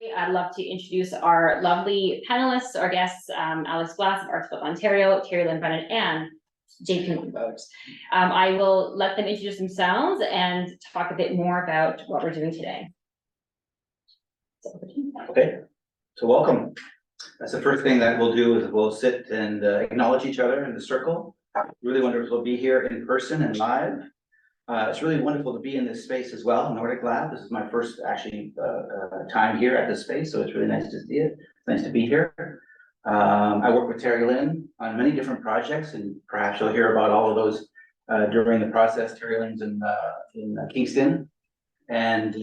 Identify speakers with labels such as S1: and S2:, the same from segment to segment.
S1: I'd love to introduce our lovely panelists, our guests, Alex Glass of Artsville, Ontario, Terry Lynn Brennan, and JP Rhodes. I will let them introduce themselves and talk a bit more about what we're doing today.
S2: Okay, so welcome. That's the first thing that we'll do is we'll sit and acknowledge each other in the circle. Really wonderful to be here in person and live. It's really wonderful to be in this space as well, Nordic Lab. This is my first actually time here at this space, so it's really nice to see it. It's nice to be here. I work with Terry Lynn on many different projects, and perhaps you'll hear about all of those during the process. Terry Lynn's in Kingston, and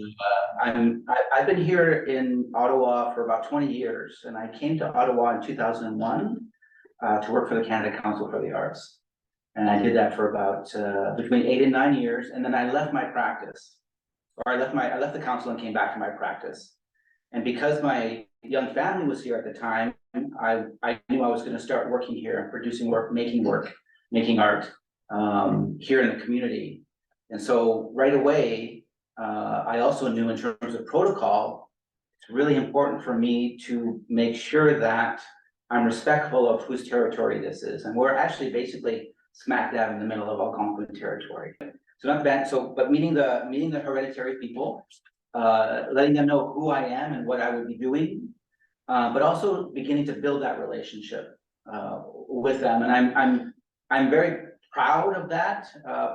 S2: I've been here in Ottawa for about 20 years, and I came to Ottawa in 2001 to work for the Canada Council for the Arts. And I did that for about between 8 and 9 years, and then I left my practice, or I left the council and came back to my practice. And because my young family was here at the time, I knew I was going to start working here and producing work, making art here in the community. And so right away, I also knew in terms of protocol, it's really important for me to make sure that I'm respectful of whose territory this is. And we're actually basically smack dab in the middle of Algonquin territory. So not bad. So, but meeting the hereditary people, letting them know who I am and what I would be doing, but also beginning to build that relationship with them. And I'm very proud of that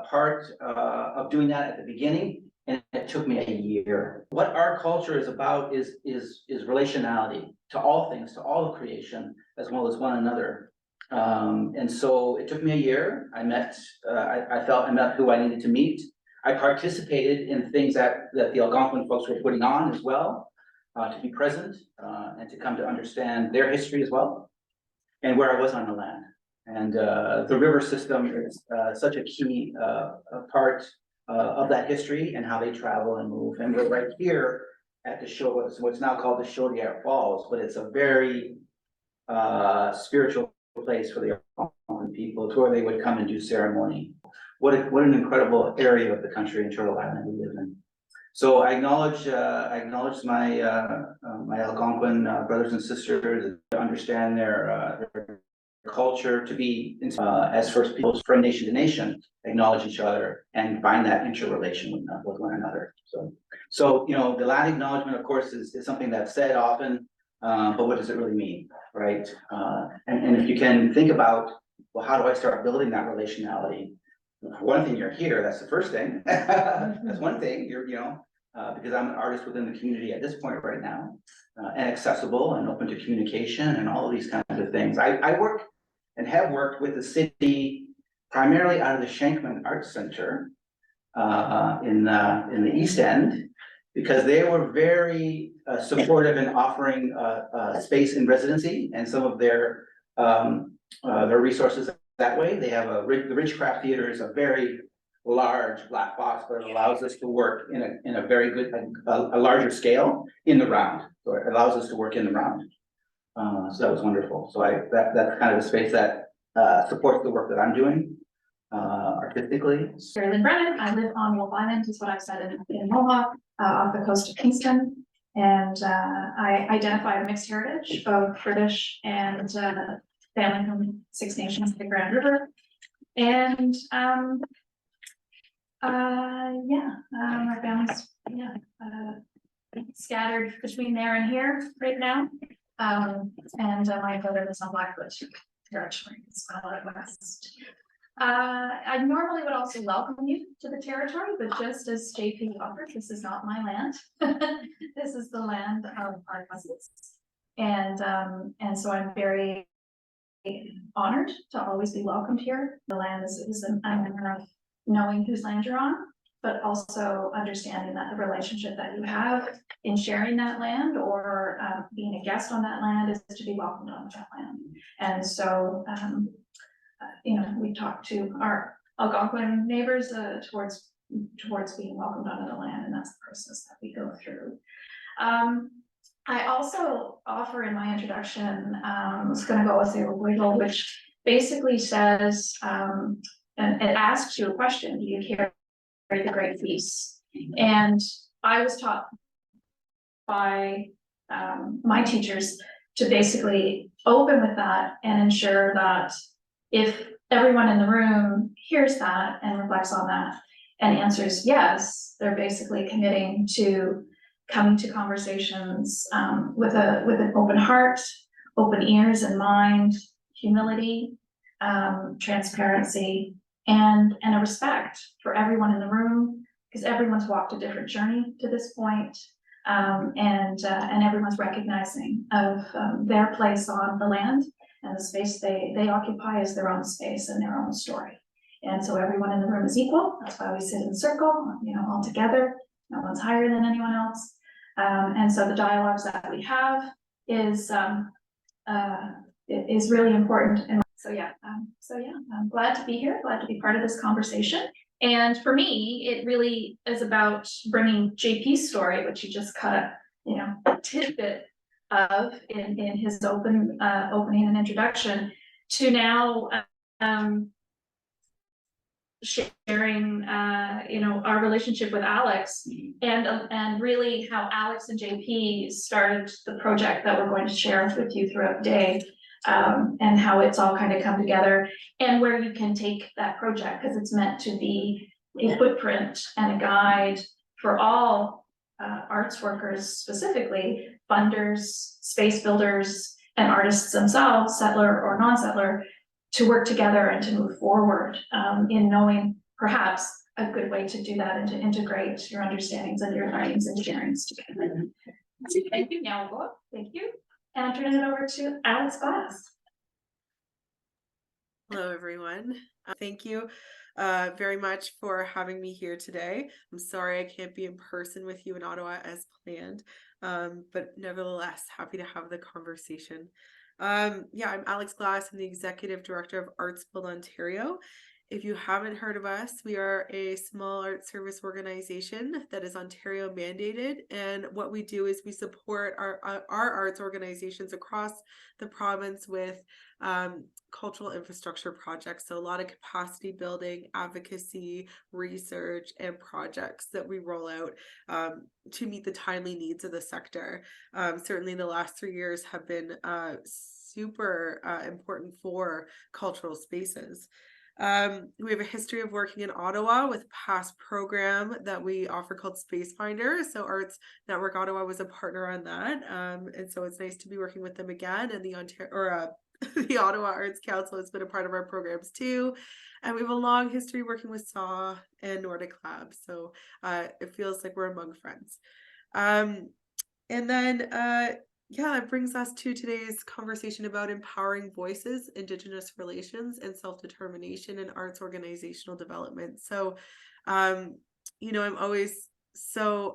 S2: part of doing that at the beginning. And it took me a year. What our culture is about is relationality to all things, to all of creation, as well as one another. And so it took me a year. I felt I met who I needed to meet. I participated in things that the Algonquin folks were putting on as well, to be present and to come to understand their history as well, and where I was on the land. And the river system is such a key part of that history and how they travel and move. And we're right here at the show, what's now called the Chaudière Falls, but it's a very spiritual place for the Algonquin people. It's where they would come and do ceremony. What an incredible area of the country in Turtle Island we live in. So I acknowledge my my Algonquin brothers and sisters to understand their culture, to be as First Peoples from nation to nation, acknowledge each other and find that interrelation with one another. So you know, the land acknowledgement, of course, is something that's said often, but what does it really mean, right? And if you can think about, well, how do I start building that relationality? For one thing, you're here. That's the first thing. That's one thing. Because I'm an artist within the community at this point right now, and accessible and open to communication and all of these kinds of things. I work and have worked with the city primarily out of the Shankman Arts Center in the East End, because they were very supportive in offering space in residency and some of their resources that way. They have the Ridgecraft Theater is a very large black box, but it allows us to work in a very good, a larger scale in the round. So it allows us to work in the round. So that was wonderful. So that's kind of a space that supports the work that I'm doing artistically.
S3: Terry Lynn Brennan. I live on Wolf Island, is what I've said in Mohawk, off the coast of Kingston. And I identify a mixed heritage of British and family from Six Nations of the Grand River. And my family's scattered between there and here right now. And my brother lives on Blackfoot territory, it's out west. I normally would also welcome you to the territory, but just as JP offered, this is not my land. This is the land of our cousins. And so I'm very honored to always be welcomed here. The land is a matter of knowing whose land you're on, but also understanding that the relationship that you have in sharing that land or being a guest on that land is to be welcomed on that land. And so, we talk to our Algonquin neighbors towards being welcomed onto the land, and that's the process that we go through. I also offer in my introduction, I was going to go with the wiggle, which basically says, and it asks you a question: do you carry the great peace? And I was taught by my teachers to basically open with that and ensure that if everyone in the room hears that and reflects on that and answers yes, they're basically committing to coming to conversations with an open heart, open ears and mind, humility, transparency, and a respect for everyone in the room, because everyone's walked a different journey to this point. And everyone's recognizing of their place on the land and the space they occupy as their own space and their own story. And so everyone in the room is equal. That's why we sit in a circle, all together. No one's higher than anyone else. And so the dialogues that we have is really important. And so yeah, I'm glad to be here, glad to be part of this conversation. And for me, it really is about bringing JP's story, which he just cut a tidbit of in his opening and introduction, to now sharing our relationship with Alex, and really how Alex and JP started the project that we're going to share with you throughout the day, and how it's all kind of come together, and where you can take that project, because it's meant to be a footprint and a guide for all arts workers, specifically funders, space builders, and artists themselves, settler or non-settler, to work together and to move forward in knowing perhaps a good way to do that and to integrate your understandings and your learnings and sharings together. So thank you. Now we'll go up. Thank you. And I'm turning it over to Alex Glass.
S4: Hello, everyone. Thank you very much for having me here today. I'm sorry I can't be in person with you in Ottawa as planned, but nevertheless, happy to have the conversation. I'm Alex Glass. I'm the Executive Director of Arts Build Ontario. If you haven't heard of us, we are a small art service organization that is Ontario mandated. And what we do is we support our arts organizations across the province with cultural infrastructure projects. So a lot of capacity building, advocacy, research, and projects that we roll out to meet the timely needs of the sector. Certainly the last 3 years have been super important for cultural spaces. We have a history of working in Ottawa with a past program that we offer called Space Finder. So Arts Network Ottawa was a partner on that. And so it's nice to be working with them again. And the Ottawa Arts Council has been a part of our programs too. And we have a long history working with SAW and Nordic Lab. So it feels like we're among friends. That brings us to today's conversation about empowering voices, Indigenous relations, and self-determination in arts organizational development. So, I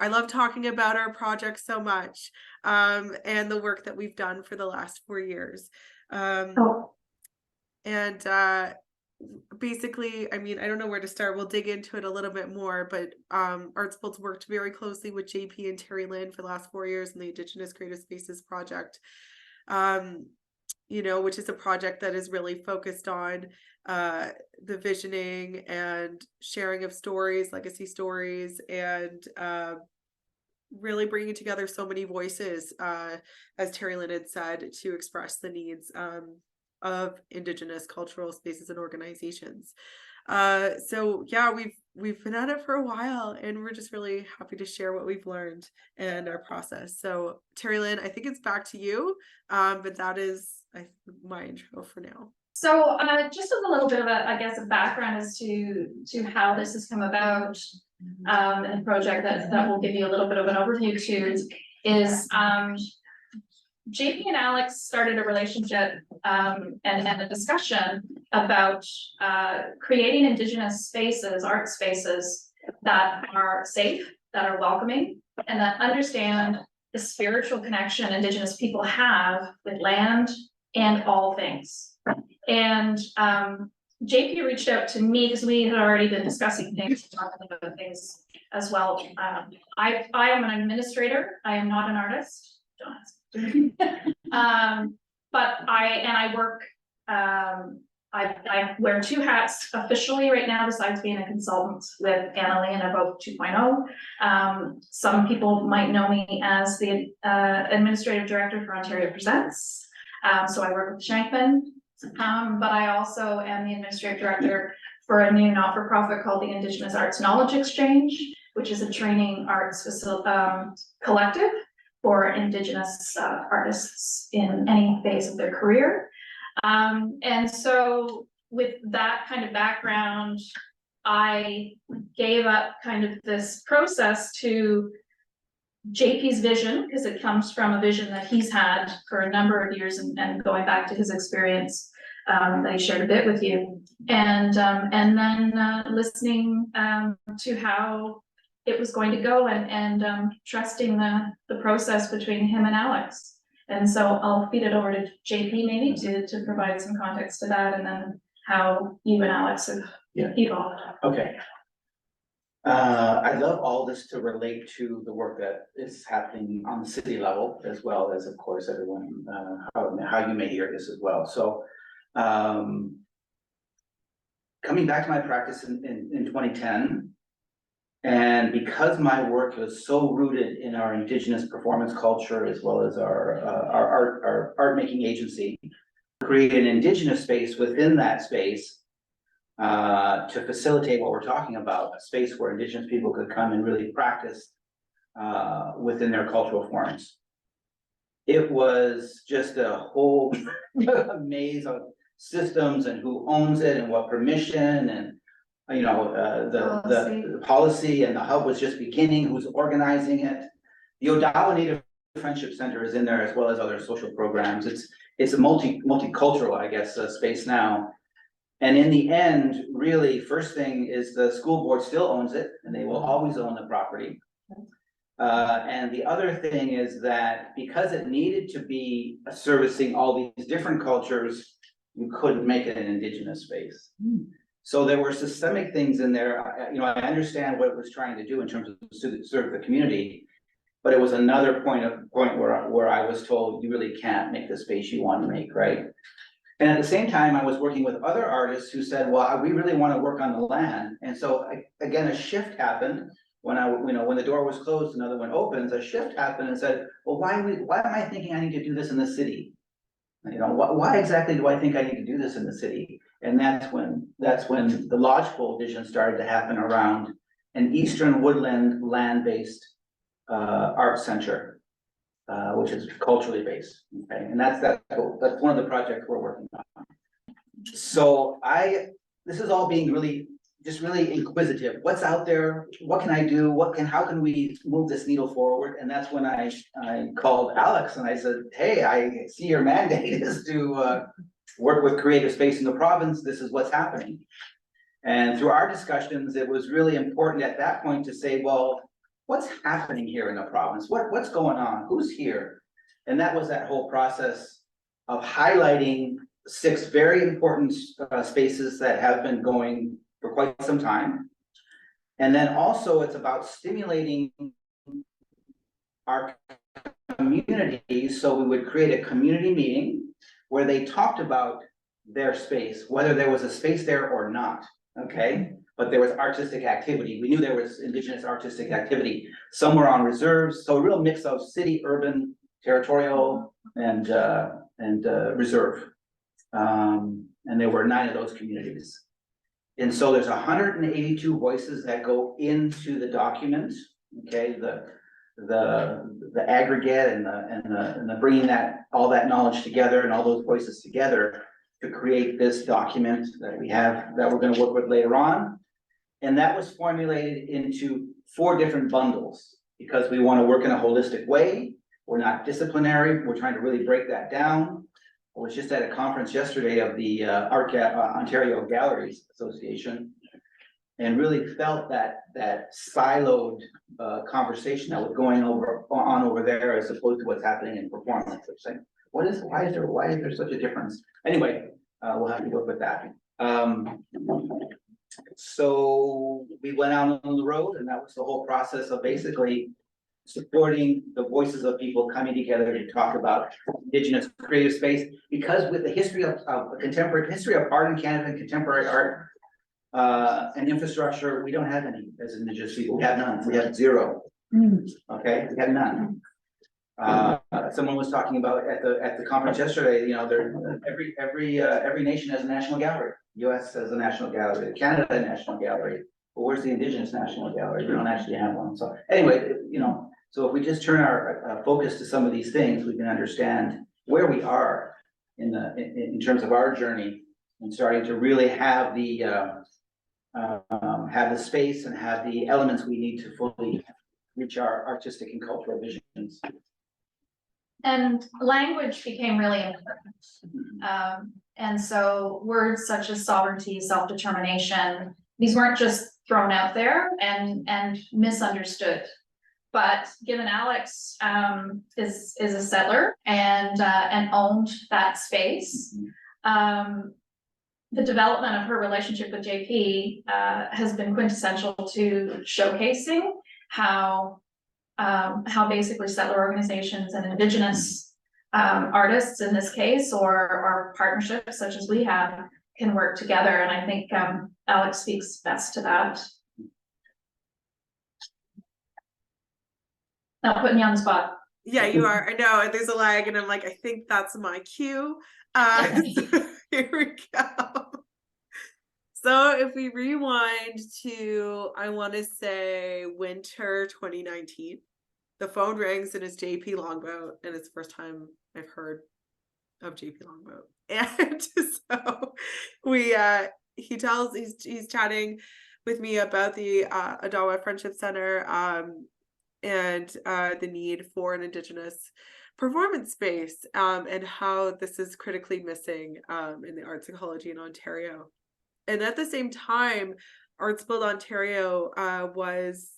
S4: love talking about our project so much, and the work that we've done for the last 4 years. Basically, I don't know where to start. We'll dig into it a little bit more, but Arts Build's worked very closely with JP and Terry Lynn for the last 4 years in the Indigenous Creative Spaces project, which is a project that is really focused on the visioning and sharing of stories, legacy stories, and really bringing together so many voices, as Terry Lynn had said, to express the needs of Indigenous cultural spaces and organizations. We've been at it for a while, and we're just really happy to share what we've learned and our process. So Terry Lynn, I think it's back to you, but that is my intro for now.
S3: So just as a little bit of a background as to how this has come about, and the project that will give you a little bit of an overview to is JP and Alex started a relationship and a discussion about creating Indigenous spaces, art spaces that are safe, that are welcoming, and that understand the spiritual connection Indigenous people have with land and all things. And JP reached out to me because we had already been discussing things, talking about things as well. I am an administrator. I am not an artist. Don't ask. But I work I wear two hats officially right now, besides being a consultant with Annalee and Evoke 2.0. Some people might know me as the administrative director for Ontario Presents. So I work with Shankman, but I also am the administrative director for a new not-for-profit called the Indigenous Arts Knowledge Exchange, which is a training arts collective for Indigenous artists in any phase of their career. And so with that kind of background, I gave up kind of this process to JP's vision, because it comes from a vision that he's had for a number of years, and going back to his experience that he shared a bit with you, and then listening to how it was going to go, and trusting the process between him and Alex. And so I'll feed it over to JP maybe to provide some context to that, and then how you and Alex have evolved.
S2: Okay. I'd love all this to relate to the work that is happening on the city level, as well as, of course, everyone, how you may hear this as well. So, coming back to my practice in 2010, and because my work was so rooted in our Indigenous performance culture, as well as our art making agency, create an Indigenous space within that space to facilitate what we're talking about, a space where Indigenous people could come and really practice within their cultural forms. It was just a whole maze of systems and who owns it and what permission, and you know, the policy, and the hub was just beginning, who's organizing it. The Odawa Native Friendship Center is in there, as well as other social programs. It's a multicultural, I guess, space now. And in the end, really, first thing is the school board still owns it, and they will always own the property. And the other thing is that because it needed to be servicing all these different cultures, you couldn't make it an Indigenous space. So there were systemic things in there. You know, I understand what it was trying to do in terms of serve the community, but it was another point where I was told, you really can't make the space you want to make, right? And at the same time, I was working with other artists who said, well, we really want to work on the land. And so again, a shift happened when when the door was closed, another one opens, a shift happened and said, well, why am I thinking I need to do this in the city? You know, why exactly do I think I need to do this in the city? And that's when the logical vision started to happen around an Eastern woodland land-based art center, which is culturally based. Okay, and that's one of the projects we're working on. So this is all being really inquisitive. What's out there? What can I do? How can we move this needle forward? And that's when I called Alex and I said, hey, I see your mandate is to work with creative space in the province. This is what's happening. And through our discussions, it was really important at that point to say, well, what's happening here in the province? What's going on? Who's here? And that was that whole process of highlighting 6 very important spaces that have been going for quite some time. And then also it's about stimulating our community. So we would create a community meeting where they talked about their space, whether there was a space there or not, okay? But there was artistic activity. We knew there was Indigenous artistic activity. Some were on reserves, so a real mix of city, urban, territorial, and reserve. And there were 9 of those communities. And so there's 182 voices that go into the document, okay? The aggregate and the bringing all that knowledge together and all those voices together to create this document that we have, that we're going to work with later on. And that was formulated into 4 different bundles because we want to work in a holistic way. We're not disciplinary. We're trying to really break that down. I was just at a conference yesterday of the Ontario Galleries Association, and really felt that siloed conversation that was going on over there, as opposed to what's happening in performance. It's like, why is there such a difference? Anyway, we'll have to work with that. So we went out on the road, and that was the whole process of basically supporting the voices of people coming together to talk about Indigenous creative space, because with the history of contemporary history of art in Canada and contemporary art and infrastructure, we don't have any as Indigenous people. We have none. We have zero. Okay, we have none. Someone was talking about at the conference yesterday. You know, there every nation has a national gallery. U.S. has a national gallery. Canada has a national gallery. But where's the Indigenous National Gallery? We don't actually have one. So anyway, you know, so if we just turn our focus to some of these things, we can understand where we are in terms of our journey and starting to really have the space and have the elements we need to fully reach our artistic and cultural visions.
S3: And language became really important. And so words such as sovereignty, self-determination, these weren't just thrown out there and misunderstood. But given Alex is a settler and owned that space, the development of her relationship with JP has been quintessential to showcasing how basically settler organizations and Indigenous artists in this case, or partnerships such as we have, can work together. And I think Alex speaks best to that. Not putting you on the spot.
S4: Yeah, you are. I know there's a lag, and I'm like, I think that's my cue. Here we go. So if we rewind to, I want to say winter 2019, the phone rings and it's JP Longboat, and it's the first time I've heard of JP Longboat. And so he's chatting with me about the Ottawa Friendship Center and the need for an Indigenous performance space and how this is critically missing in the arts ecology in Ontario. And at the same time, Arts Build Ontario was,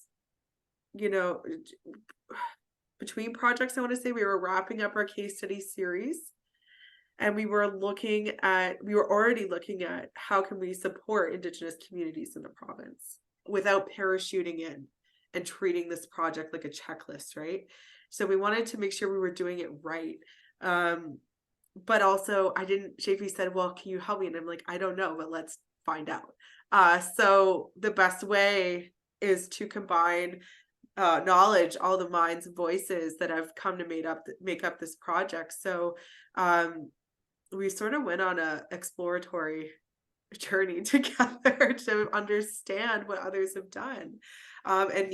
S4: you know, between projects, I want to say we were wrapping up our case study series, and we were already looking at how can we support Indigenous communities in the province without parachuting in and treating this project like a checklist, right? So we wanted to make sure we were doing it right. But also JP said, well, can you help me? And I'm like, I don't know, but let's find out. So the best way is to combine knowledge, all the minds and voices that have come to make up this project. So we sort of went on a exploratory journey together to understand what others have done and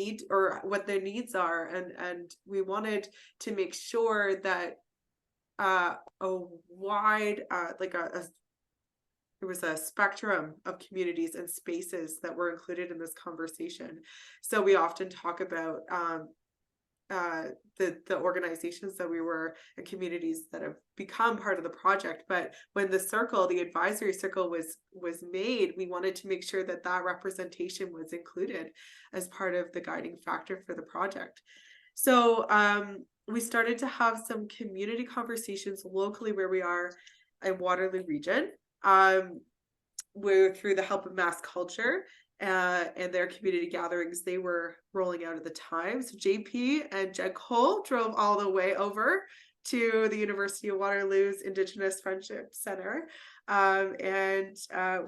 S4: what their needs are, and we wanted to make sure that a wide there was a spectrum of communities and spaces that were included in this conversation. So we often talk about the organizations that we were and communities that have become part of the project. But when the advisory circle was made, we wanted to make sure that representation was included as part of the guiding factor for the project. So we started to have some community conversations locally where we are in Waterloo region, where through the help of Mass Culture and their community gatherings they were rolling out at the time. So JP and Jed Cole drove all the way over to the University of Waterloo's Indigenous Friendship Center, and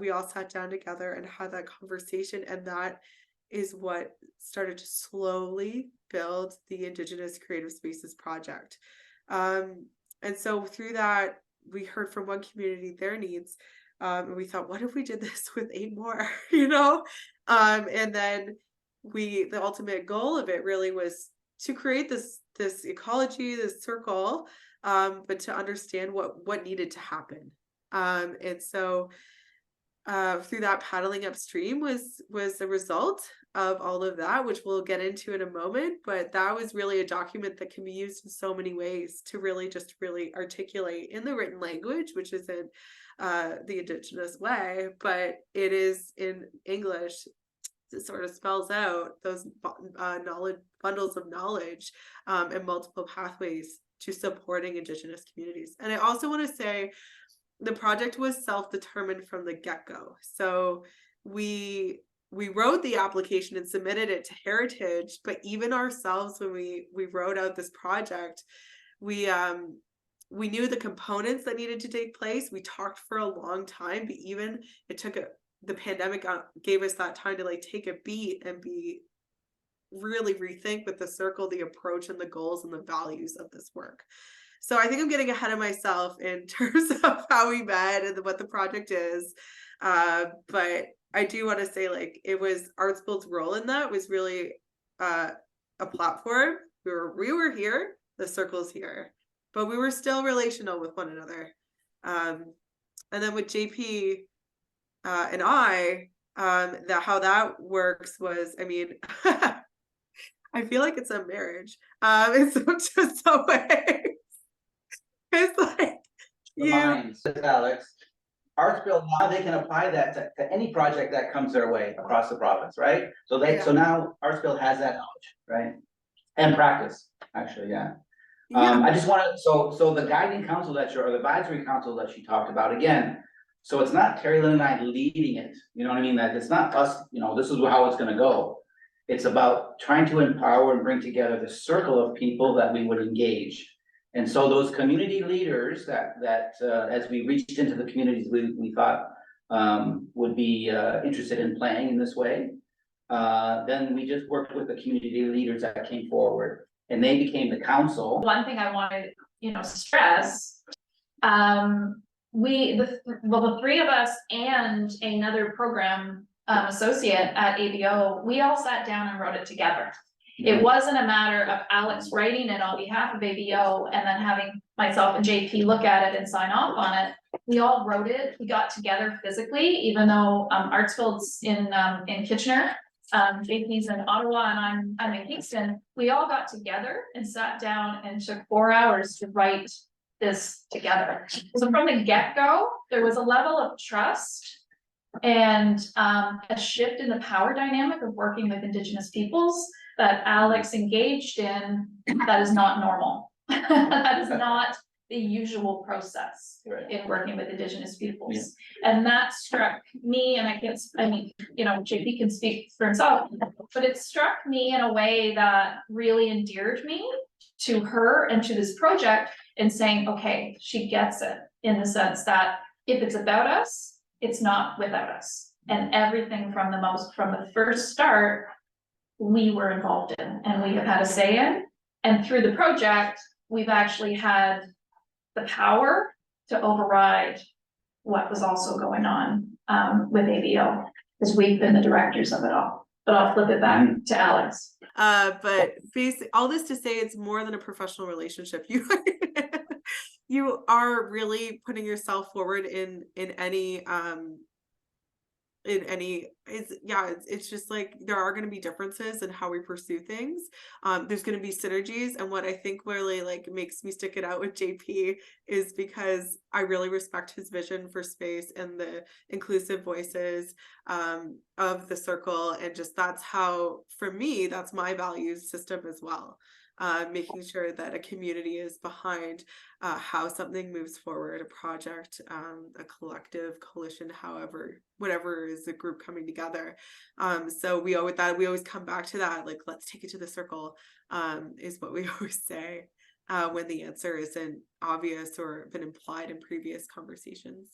S4: we all sat down together and had that conversation, and that is what started to slowly build the Indigenous Creative Spaces project. And so through that, we heard from one community their needs, and we thought, what if we did this with 8 more, you know? And then the ultimate goal of it really was to create this ecology, this circle, but to understand what needed to happen. And so through that, paddling upstream was the result of all of that, which we'll get into in a moment. But that was really a document that can be used in so many ways to really articulate in the written language, which is in the Indigenous way, but it is in English. It sort of spells out those bundles of knowledge and multiple pathways to supporting Indigenous communities. And I also want to say the project was self-determined from the get-go. So we we wrote the application and submitted it to Heritage, but even ourselves, when we wrote out this project, we knew the components that needed to take place. We talked for a long time, but even it took the pandemic gave us that time to like take a beat and really rethink with the circle, the approach and the goals and the values of this work. So I think I'm getting ahead of myself in terms of how we met and what the project is. But I do want to say, like, it was ArtsBuild's role in that was really a platform. We were here, the circle's here, but we were still relational with one another. And then with JP and I, how that works was, I mean, I feel like it's a marriage. It's just a way. It's like
S2: The minds, Alex. ArtsBuild, now they can apply that to any project that comes their way across the province, right? So so now ArtsBuild has that knowledge, right? And practice, actually, yeah. I just want to, so the guiding council or the advisory council that she talked about, again, so it's not Terry Lynn and I leading it, you know what I mean? That it's not us, this is how it's gonna go. It's about trying to empower and bring together the circle of people that we would engage. And so those community leaders that as we reached into the communities we thought would be interested in playing in this way, then we just worked with the community leaders that came forward, and they became the council.
S3: One thing I wanted, stress, the three of us and another program associate at ABO, we all sat down and wrote it together. It wasn't a matter of Alex writing it on behalf of ABO and then having myself and JP look at it and sign off on it. We all wrote it. We got together physically, even though ArtsBuild's in Kitchener, JP's in Ottawa, and I'm in Kingston. We all got together and sat down and took 4 hours to write this together. So from the get-go, there was a level of trust and a shift in the power dynamic of working with Indigenous peoples that Alex engaged in. That is not normal. That is not the usual process in working with Indigenous peoples. And that struck me, and JP can speak for himself, but it struck me in a way that really endeared me to her and to this project, and saying, okay, she gets it, in the sense that if it's about us, it's not without us. And everything from the first start, we were involved in, and we have had a say in. And through the project, we've actually had the power to override what was also going on with ABO, because we've been the directors of it all. But I'll flip it back to Alex.
S4: But basically, all this to say, it's more than a professional relationship. You are really putting yourself forward in any it's just like there are going to be differences in how we pursue things. There's going to be synergies, and what I think really like makes me stick it out with JP is because I really respect his vision for space and the inclusive voices of the circle, and just that's how, for me, that's my values system as well. Making sure that a community is behind how something moves forward, a project, a collective coalition, whatever is a group coming together. So we always come back to that, like, let's take it to the circle, is what we always say when the answer isn't obvious or been implied in previous conversations.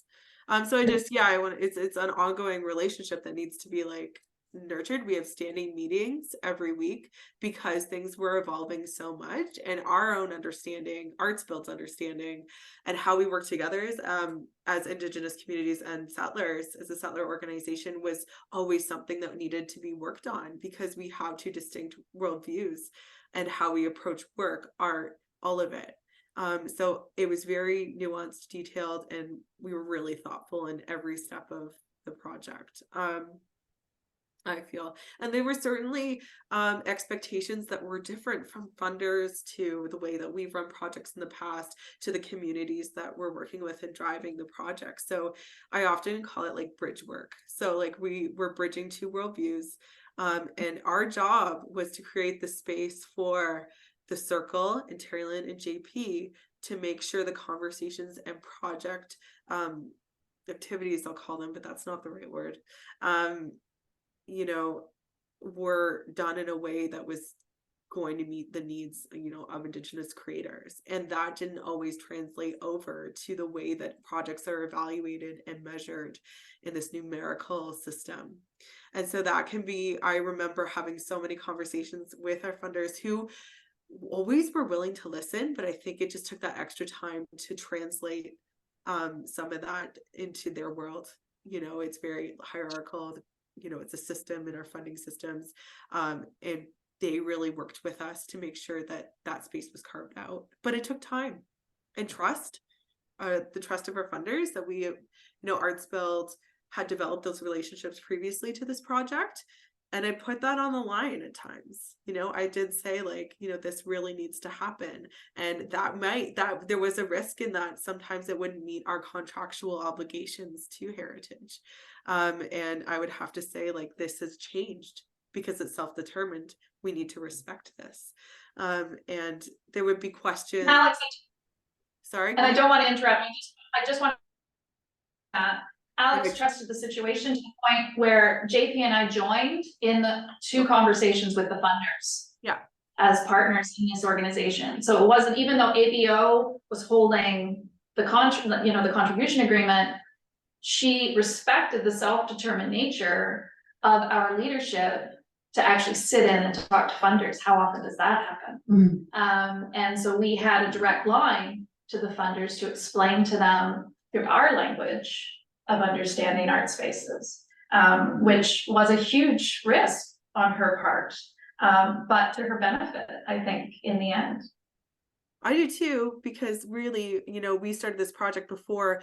S4: So it's an ongoing relationship that needs to be like nurtured. We have standing meetings every week because things were evolving so much, and our own understanding, ArtsBuild's understanding, and how we work together as Indigenous communities and settlers, as a settler organization, was always something that needed to be worked on, because we have two distinct worldviews, and how we approach work, art, all of it. So it was very nuanced, detailed, and we were really thoughtful in every step of the project. I feel, and there were certainly expectations that were different from funders to the way that we've run projects in the past, to the communities that we're working with and driving the project. So I often call it like bridge work. So like we were bridging two worldviews, and our job was to create the space for the circle and Terry Lynn and JP to make sure the conversations and project activities, I'll call them, but that's not the right word, you know, were done in a way that was going to meet the needs, you know, of Indigenous creators. And that didn't always translate over to the way that projects are evaluated and measured in this numerical system. And so that can be, I remember having so many conversations with our funders who always were willing to listen, but I think it just took that extra time to translate some of that into their world. You know, it's very hierarchical, you know, it's a system in our funding systems. And they really worked with us to make sure that that space was carved out. But it took time and trust, the trust of our funders that we, you know, Arts Build had developed those relationships previously to this project. And I put that on the line at times. You know, I did say, like, you know, this really needs to happen. And that there was a risk in that sometimes it wouldn't meet our contractual obligations to heritage. And I would have to say, like, this has changed because it's self-determined. We need to respect this. And there would be questions.
S3: Alex,
S4: Sorry.
S3: and I don't want to interrupt you. I just want Alex
S4: Okay.
S3: trusted the situation to the point where JP and I joined in the 2 conversations with the funders.
S4: Yeah.
S3: As partners in this organization. So it wasn't, even though ABO was holding the the contribution agreement, she respected the self-determined nature of our leadership to actually sit in and talk to funders. How often does that happen? And so we had a direct line to the funders to explain to them through our language of understanding art spaces, which was a huge risk on her part, but to her benefit, I think, in the end.
S4: I do too, because really, you know, we started this project before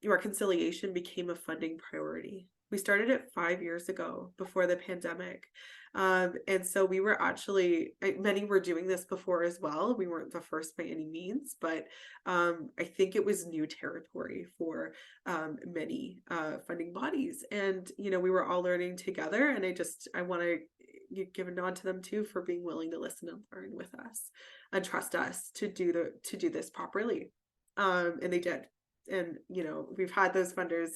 S4: reconciliation became a funding priority. We started it 5 years ago, before the pandemic. And so we were actually, many were doing this before as well. We weren't the first by any means, but I think it was new territory for many funding bodies. And, you know, we were all learning together. And I want to give a nod to them too for being willing to listen and learn with us and trust us to do this properly. And they did. And, you know, we've had those funders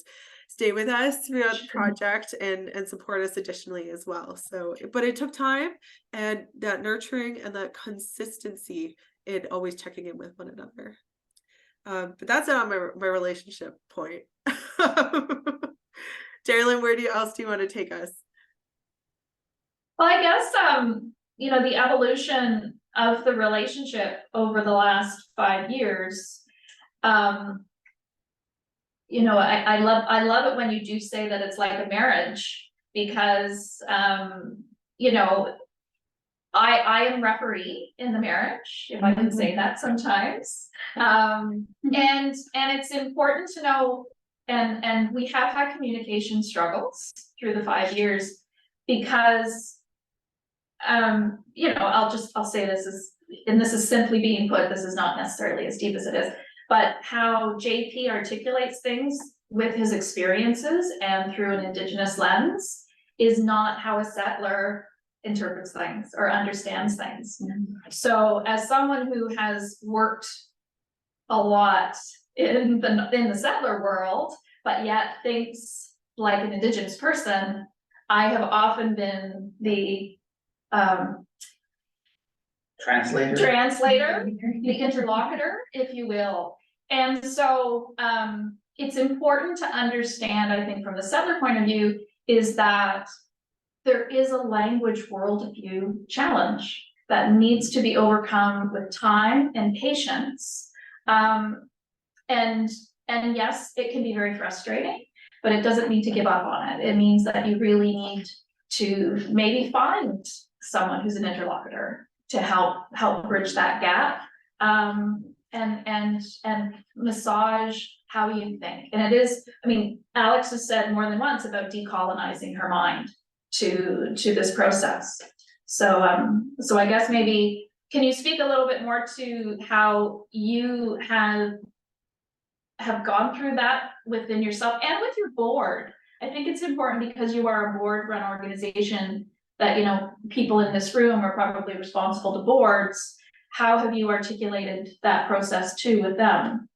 S4: stay with us throughout the project and support us additionally as well. So, but it took time, and that nurturing and that consistency in always checking in with one another. But that's not my relationship point. Darylyn, where else do you want to take us?
S3: Well, I guess, you know, the evolution of the relationship over the last 5 years, you know, I love it when you do say that it's like a marriage, because, you know, I am referee in the marriage, if I can say that sometimes. And it's important to know, and we have had communication struggles through the 5 years, because, you know, I'll say this is, and this is simply being put, this is not necessarily as deep as it is, but how JP articulates things with his experiences and through an Indigenous lens is not how a settler interprets things or understands things. So as someone who has worked a lot in the settler world, but yet thinks like an Indigenous person, I have often been the translator, the interlocutor, if you will. And so it's important to understand, I think, from the settler point of view, is that there is a language worldview challenge that needs to be overcome with time and patience. And yes, it can be very frustrating, but it doesn't mean to give up on it. It means that you really need to maybe find someone who's an interlocutor to help bridge that gap, and massage how you think. And it is, I mean, Alex has said more than once about decolonizing her mind to this process. So I guess maybe, can you speak a little bit more to how you have gone through that within yourself and with your board? I think it's important, because you are a board-run organization, that, you know, people in this room are probably responsible to boards. How have you articulated that process too with them?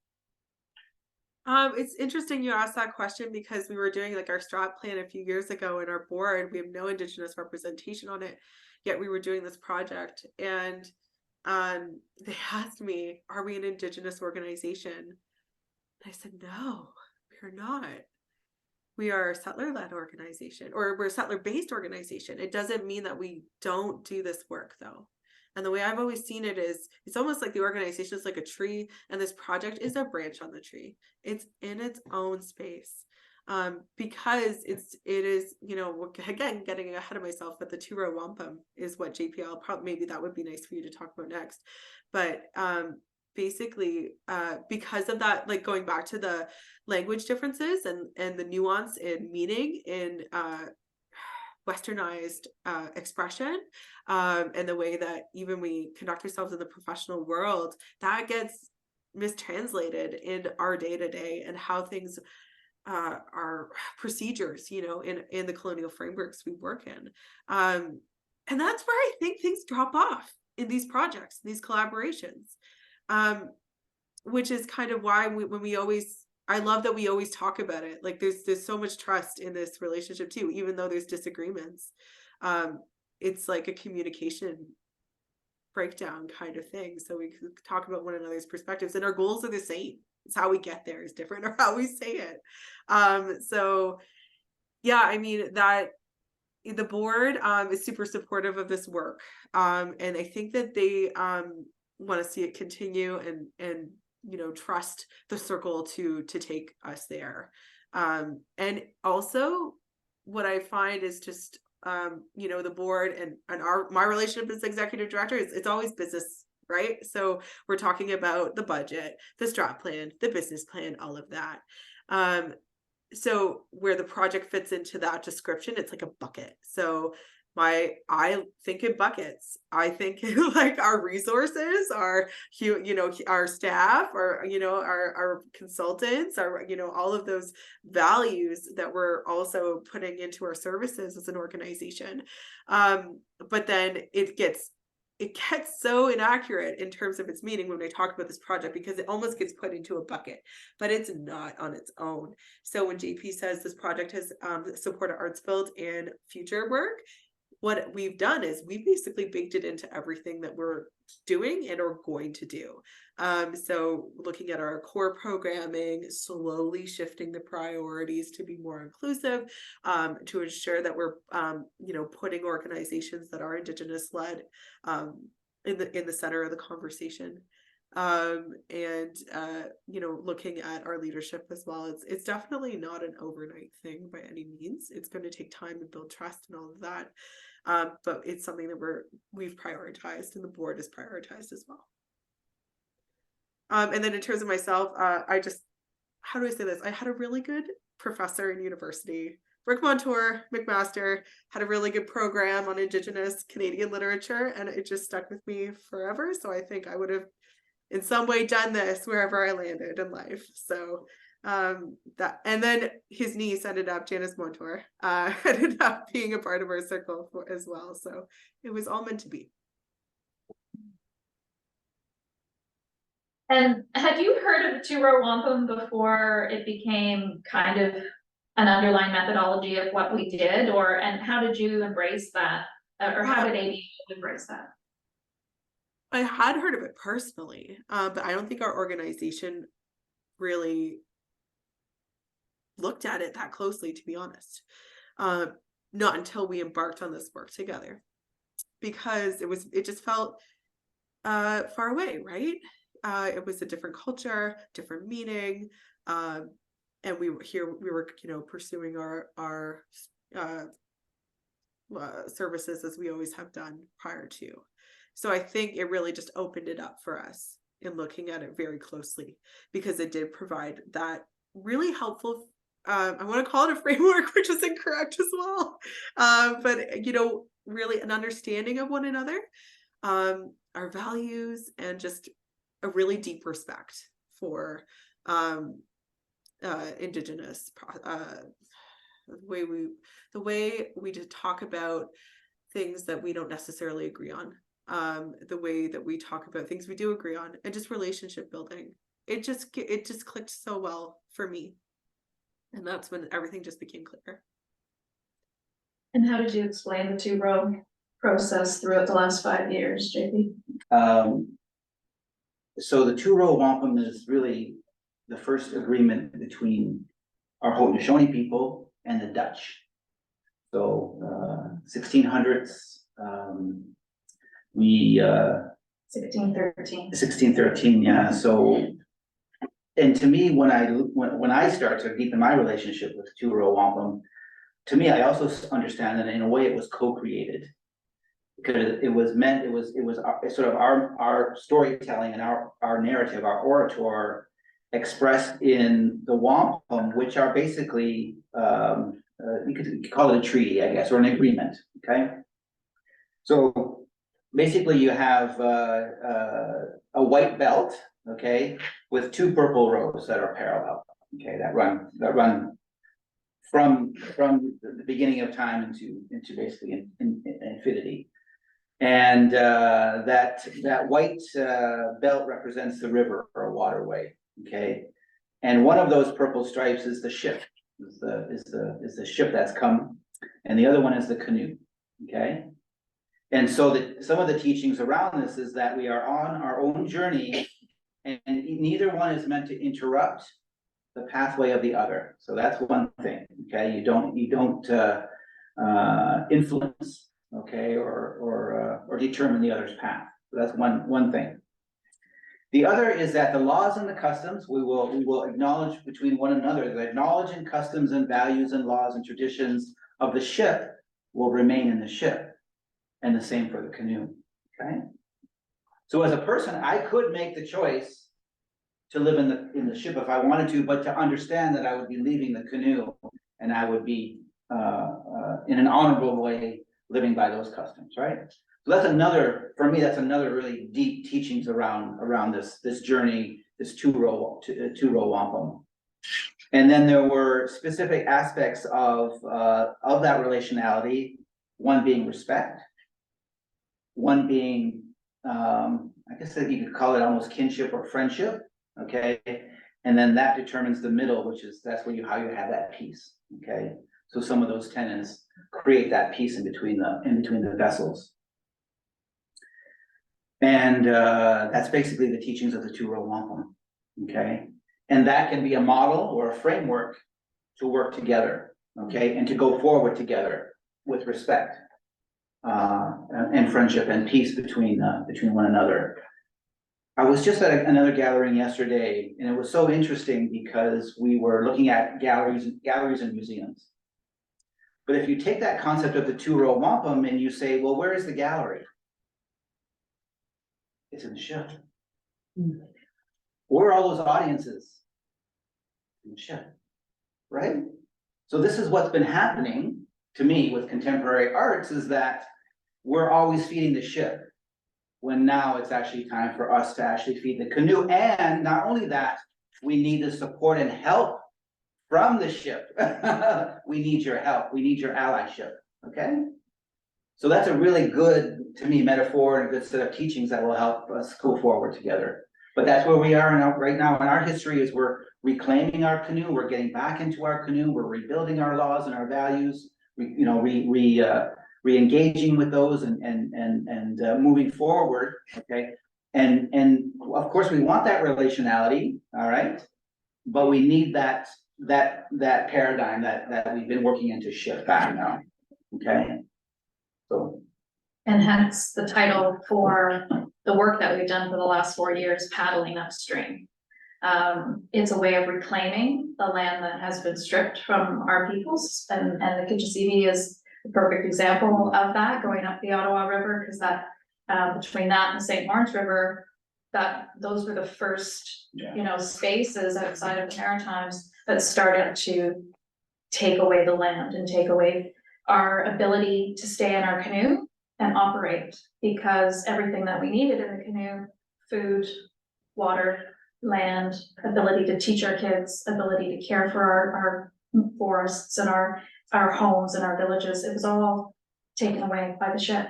S4: It's interesting you asked that question because we were doing like our strat plan a few years ago in our board. We have no Indigenous representation on it, yet we were doing this project, and they asked me, "Are we an Indigenous organization?" And I said, "No, we're not. We are a settler-led organization, or we're a settler-based organization. It doesn't mean that we don't do this work, though." And the way I've always seen it is, it's almost like the organization is like a tree, and this project is a branch on the tree. It's in its own space, because it is, you know, again, getting ahead of myself, but the two-row wampum is what JPL, probably, maybe that would be nice for you to talk about next. But basically, because of that, like going back to the language differences and the nuance in meaning in westernized expression, and the way that even we conduct ourselves in the professional world, that gets mistranslated in our day-to-day and how things are procedures, you know, in the colonial frameworks we work in. And that's where I think things drop off in these projects, these collaborations, which is kind of why I love that we always talk about it. Like there's so much trust in this relationship too, even though there's disagreements. It's like a communication breakdown kind of thing. So we can talk about one another's perspectives, and our goals are the same. It's how we get there is different, or how we say it. So yeah, I mean, that the board is super supportive of this work. And I think that they want to see it continue, and you know, trust the circle to take us there. And also what I find is just you know, the board and my relationship as executive director is, it's always business, right? So we're talking about the budget, the strat plan, the business plan, all of that. So where the project fits into that description, it's like a bucket. So I think in buckets. I think in like our resources, our, you know, our staff, or, you know, our consultants, our, you know, all of those values that we're also putting into our services as an organization. But then it gets so inaccurate in terms of its meaning when they talk about this project, because it almost gets put into a bucket, but it's not on its own. So when JP says this project has supported Artsfield and future work, what we've done is we've basically baked it into everything that we're doing and are going to do. So looking at our core programming, slowly shifting the priorities to be more inclusive, to ensure that we're, you know, putting organizations that are Indigenous led in the center of the conversation. And you know, looking at our leadership as well. It's definitely not an overnight thing by any means. It's going to take time to build trust and all of that. But it's something that we've prioritized, and the board has prioritized as well. And then in terms of myself, how do I say this? I had a really good professor in university, Rick Montour, McMaster, had a really good program on Indigenous Canadian literature, and it just stuck with me forever. So I think I would have in some way done this wherever I landed in life. So that, and then his niece ended up, Janice Montour, ended up being a part of our circle as well. So it was all meant to be.
S3: And had you heard of two-row wampum before it became kind of an underlying methodology of what we did, and how did you embrace that, or how did AB embrace that?
S4: I had heard of it personally, but I don't think our organization really looked at it that closely, to be honest. Not until we embarked on this work together, because it just felt far away, right? It was a different culture, different meaning, and we were, you know, pursuing our services as we always have done prior to. So I think it really just opened it up for us in looking at it very closely, because it did provide that really helpful, I want to call it a framework, which is incorrect as well, but you know, really an understanding of one another, our values, and just a really deep respect for Indigenous, the way we just talk about things that we don't necessarily agree on, the way that we talk about things we do agree on, and just relationship building. it just clicked so well for me. And that's when everything just became clear.
S3: And how did you explain the two-row process throughout the last 5 years, JP?
S2: So the two-row wampum is really the first agreement between our Haudenosaunee people and the Dutch. So 1600s, we
S3: 1613.
S2: 1613, yeah. So, and to me, when I start to deepen my relationship with two-row wampum, to me, I also understand that in a way it was co-created. Because it was sort of our storytelling and our narrative, our orator expressed in the wampum, which are basically, you could call it a treaty, I guess, or an agreement, okay? So basically you have a white belt, okay, with two purple rows that are parallel, okay, that run from the beginning of time into basically infinity. And that white belt represents the river or a waterway, okay? And one of those purple stripes is the ship, is the ship that's come, and the other one is the canoe, okay? And so some of the teachings around this is that we are on our own journey, and neither one is meant to interrupt the pathway of the other. So that's one thing, okay? You don't influence, okay, or determine the other's path. So that's one thing. The other is that the laws and the customs we will acknowledge between one another. The knowledge and customs and values and laws and traditions of the ship will remain in the ship, and the same for the canoe. Okay. So as a person, I could make the choice to live in the ship if I wanted to, but to understand that I would be leaving the canoe, and I would be in an honorable way living by those customs, right? So that's another, for me, that's another really deep teachings around this journey, this two-row wampum. And then there were specific aspects of that relationality, one being respect, one being, I guess that you could call it almost kinship or friendship, okay? And then that determines the middle, that's where how you have that peace, okay? So some of those tenets create that peace in between the vessels. And that's basically the teachings of the two-row wampum, okay? And that can be a model or a framework to work together, okay? And to go forward together with respect and friendship and peace between one another. I was just at another gathering yesterday, and it was so interesting because we were looking at galleries and museums. But if you take that concept of the two-row wampum and you say, well, where is the gallery? It's in the ship. Where are all those audiences? In the ship, right? So this is what's been happening to me with contemporary arts, is that we're always feeding the ship, when now it's actually time for us to actually feed the canoe. And not only that, we need the support and help from the ship. We need your help. We need your allyship, okay? So that's a really good, to me, metaphor and a good set of teachings that will help us go forward together. But that's where we are right now in our history, is we're reclaiming our canoe. We're getting back into our canoe. We're rebuilding our laws and our values. Re-engaging with those and moving forward, okay? And of course we want that relationality, all right? But we need that paradigm that we've been working into shift back now, okay? So.
S3: And hence the title for the work that we've done for the last 4 years, Paddling Upstream. It's a way of reclaiming the land that has been stripped from our peoples, and the Kichisibi is the perfect example of that, going up the Ottawa River, because that between that and the St. Lawrence River, those were the first spaces outside of the Maritimes that started to take away the land and take away our ability to stay in our canoe and operate, because everything that we needed in the canoe, food, water, land, ability to teach our kids, ability to care for our forests and our homes and our villages, it was all taken away by the ship.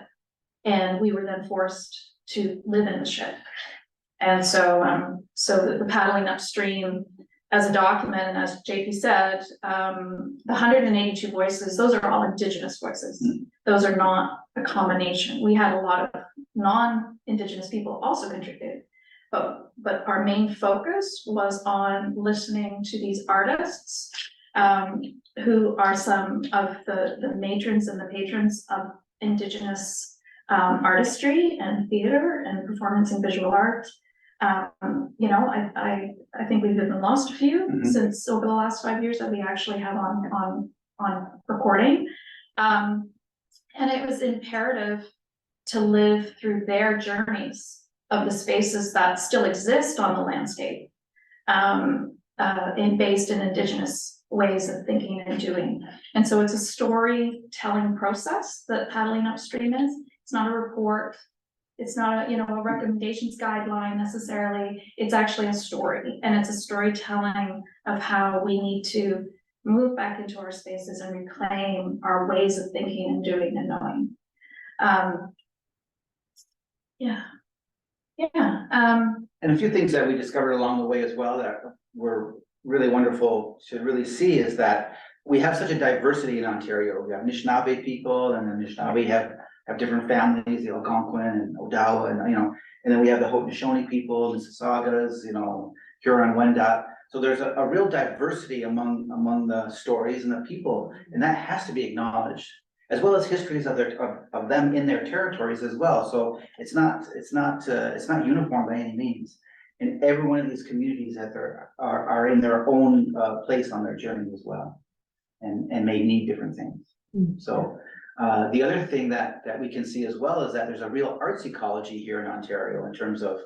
S3: And we were then forced to live in the ship. And so, the paddling upstream as a document, and as JP said, the 182 voices, those are all Indigenous voices. Those are not a combination. We had a lot of non-Indigenous people also contribute, but our main focus was on listening to these artists, who are some of the matrons and the patrons of Indigenous artistry and theater and performance and visual art. You know, I think we've even lost a few since over the last 5 years that we actually have on recording. And it was imperative to live through their journeys of the spaces that still exist on the landscape, based in Indigenous ways of thinking and doing. And so it's a storytelling process that paddling upstream is. It's not a report. It's not a, a recommendations guideline necessarily. It's actually a story, and it's a storytelling of how we need to move back into our spaces and reclaim our ways of thinking and doing and knowing.
S2: And a few things that we discovered along the way as well that were really wonderful to really see is that we have such a diversity in Ontario. We have Anishinaabe people, and the Anishinaabe have different families, the Algonquin and Odawa, and then we have the Haudenosaunee people, Mississaugas, Huron-Wendat. So there's a real diversity among the stories and the people, and that has to be acknowledged, as well as histories of them in their territories as well. So it's not uniform by any means. And every one of these communities are in their own place on their journey as well, and may need different things. So the other thing that we can see as well is that there's a real arts ecology here in Ontario in terms of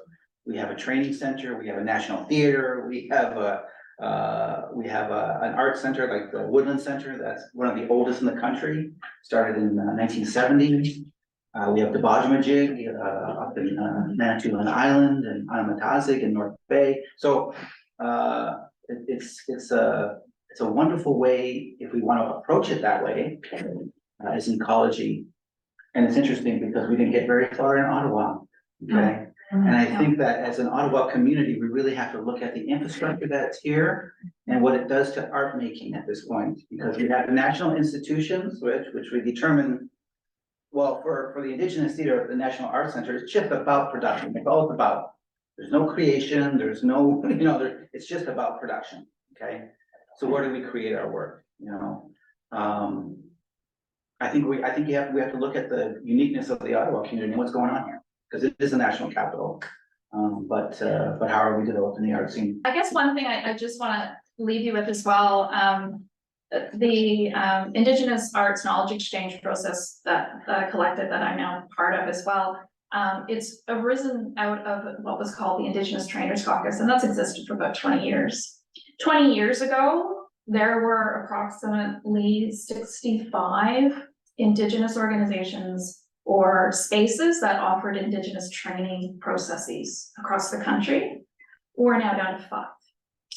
S2: we have a training center, we have a national theater, we have an art center like the Woodland Center that's one of the oldest in the country, started in 1970. We have the Bajamajig up in Manitoulin Island and Anamatazik in North Bay. So it's a wonderful way if we want to approach it that way as an ecology. And it's interesting because we didn't get very far in Ottawa. Okay. And I think that as an Ottawa community, we really have to look at the infrastructure that's here and what it does to art making at this point, because we have the national institutions, which we determine, well, for the Indigenous theater, the National Art Center, it's just about production. It's all about, there's no creation, there's no, it's just about production. Okay. So where do we create our work? I think we have to look at the uniqueness of the Ottawa community and what's going on here, because it is a national capital. But how are we developing the art scene?
S3: I guess one thing I just want to leave you with as well, the Indigenous Arts Knowledge Exchange process that collective that I'm now part of as well. It's arisen out of what was called the Indigenous Trainers Caucus, and that's existed for about 20 years. 20 years ago, there were approximately 65 Indigenous organizations or spaces that offered Indigenous training processes across the country. We're now down to 5.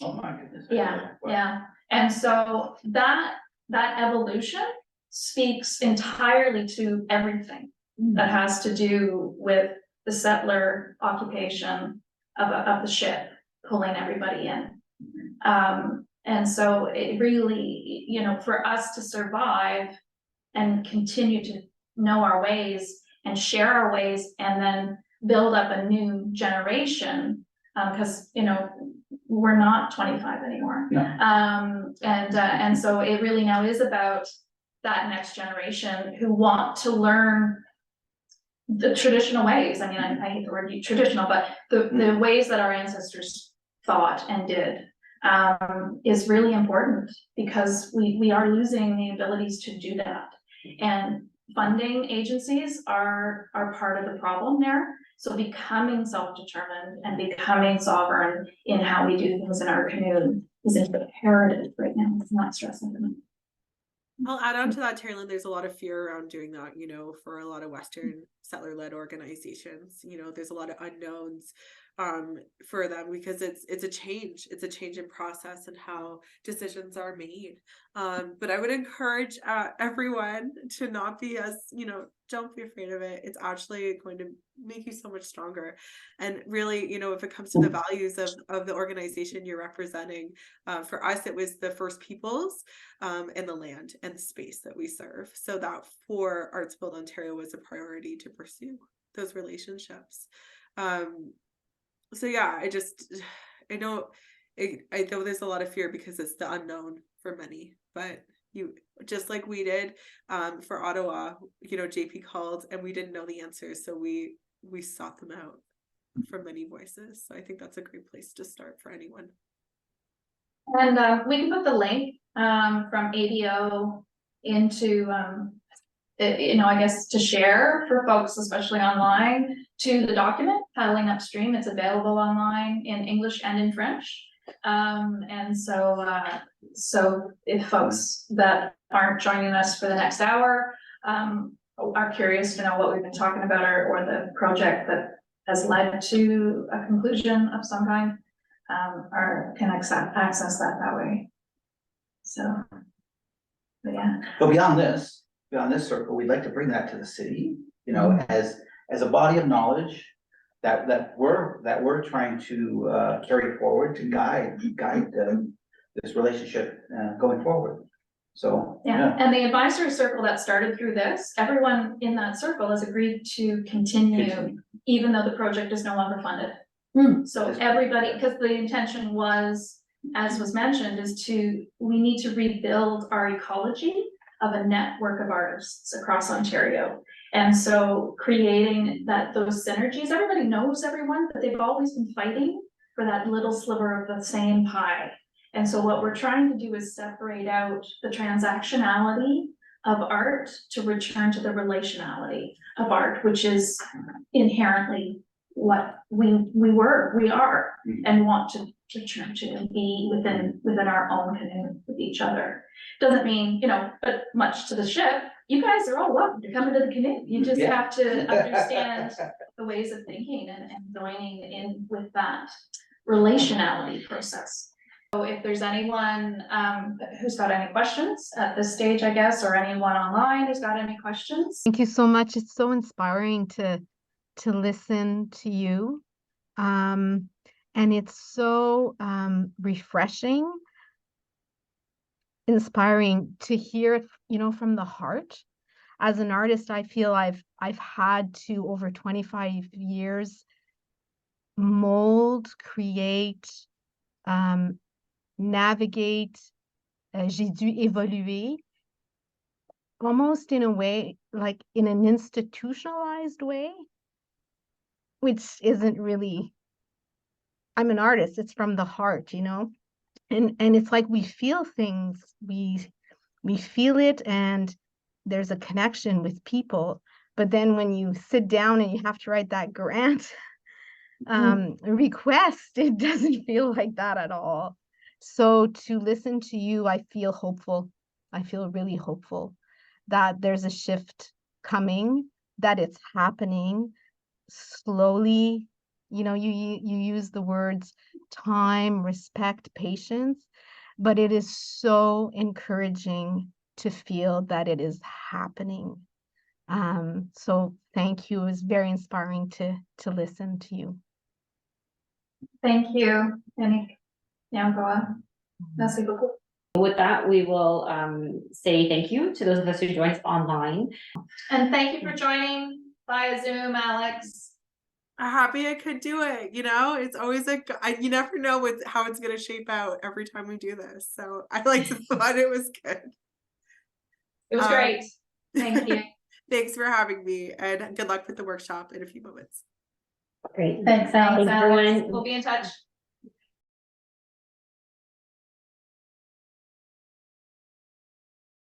S2: Oh my goodness.
S3: Yeah. And so that evolution speaks entirely to everything that has to do with the settler occupation of the ship, pulling everybody in. And so it really, for us to survive and continue to know our ways and share our ways and then build up a new generation, because, we're not 25 anymore.
S2: No.
S3: And so it really now is about that next generation who want to learn the traditional ways. I mean, I hate the word traditional, but the ways that our ancestors thought and did is really important, because we are losing the abilities to do that. And funding agencies are part of the problem there. So becoming self-determined and becoming sovereign in how we do things in our canoe is imperative right now. It's not stressing.
S4: I'll add on to that, Terry Lynn, there's a lot of fear around doing that, for a lot of Western settler-led organizations. There's a lot of unknowns for them, because it's a change in process and how decisions are made. But I would encourage everyone to not be as don't be afraid of it. It's actually going to make you so much stronger. And really, you know, if it comes to the values of the organization you're representing, for us, it was the First Peoples and the land and the space that we serve. So that for Arts Build Ontario was a priority to pursue those relationships. So yeah, I know there's a lot of fear because it's the unknown for many, but you, just like we did for Ottawa, you know, JP called and we didn't know the answers, so we sought them out from many voices. So I think that's a great place to start for anyone.
S3: And we can put the link from ADO into you know, I guess to share for folks, especially online, to the document paddling upstream. It's available online in English and in French. And so if folks that aren't joining us for the next hour are curious to know what we've been talking about, or the project that has led to a conclusion of some kind, can access that way. So, but yeah.
S2: But beyond this circle, we'd like to bring that to the city, you know, as a body of knowledge that we're trying to carry forward to guide this relationship going forward. So
S3: yeah, and the advisory circle that started through this, everyone in that circle has agreed to continue, even though the project is no longer funded. So everybody, because the intention was, as was mentioned, we need to rebuild our ecology of a network of artists across Ontario. And so creating those synergies, everybody knows everyone, but they've always been fighting for that little sliver of the same pie. And so what we're trying to do is separate out the transactionality of art to return to the relationality of art, which is inherently what we are and want to return to and be within our own canoe with each other. Doesn't mean, you know, but much to the ship, you guys are all welcome to come into the canoe. You just have to understand the ways of thinking and joining in with that relationality process. So if there's anyone who's got any questions at this stage, I guess, or anyone online who's got any questions.
S5: Thank you so much. It's so inspiring to listen to you. And it's so refreshing, inspiring to hear it, you know, from the heart. As an artist, I feel I've had to, over 25 years, mold, create, navigate, j'ai dû évoluer, almost in a way, like in an institutionalized way, which isn't really, I'm an artist, it's from the heart, you know, and it's like we feel things, we feel it, and there's a connection with people. But then when you sit down and you have to write that grant request, it doesn't feel like that at all. So to listen to you, I feel hopeful. I feel really hopeful that there's a shift coming, that it's happening slowly. You know, you use the words time, respect, patience, but it is so encouraging to feel that it is happening. So thank you. It was very inspiring to listen to you.
S3: Thank you, Yannick. Now go on. Merci beaucoup.
S1: With that, we will say thank you to those of us who joined us online.
S3: And thank you for joining via Zoom, Alex.
S4: I'm happy I could do it. You know, it's always like, you never know how it's going to shape out every time we do this. So I like to thought it was good.
S3: It was great. Thank you.
S4: Thanks for having me, and good luck with the workshop in a few moments.
S1: Great.
S3: Thanks, Alex.
S1: Thanks, everyone.
S3: We'll be in touch.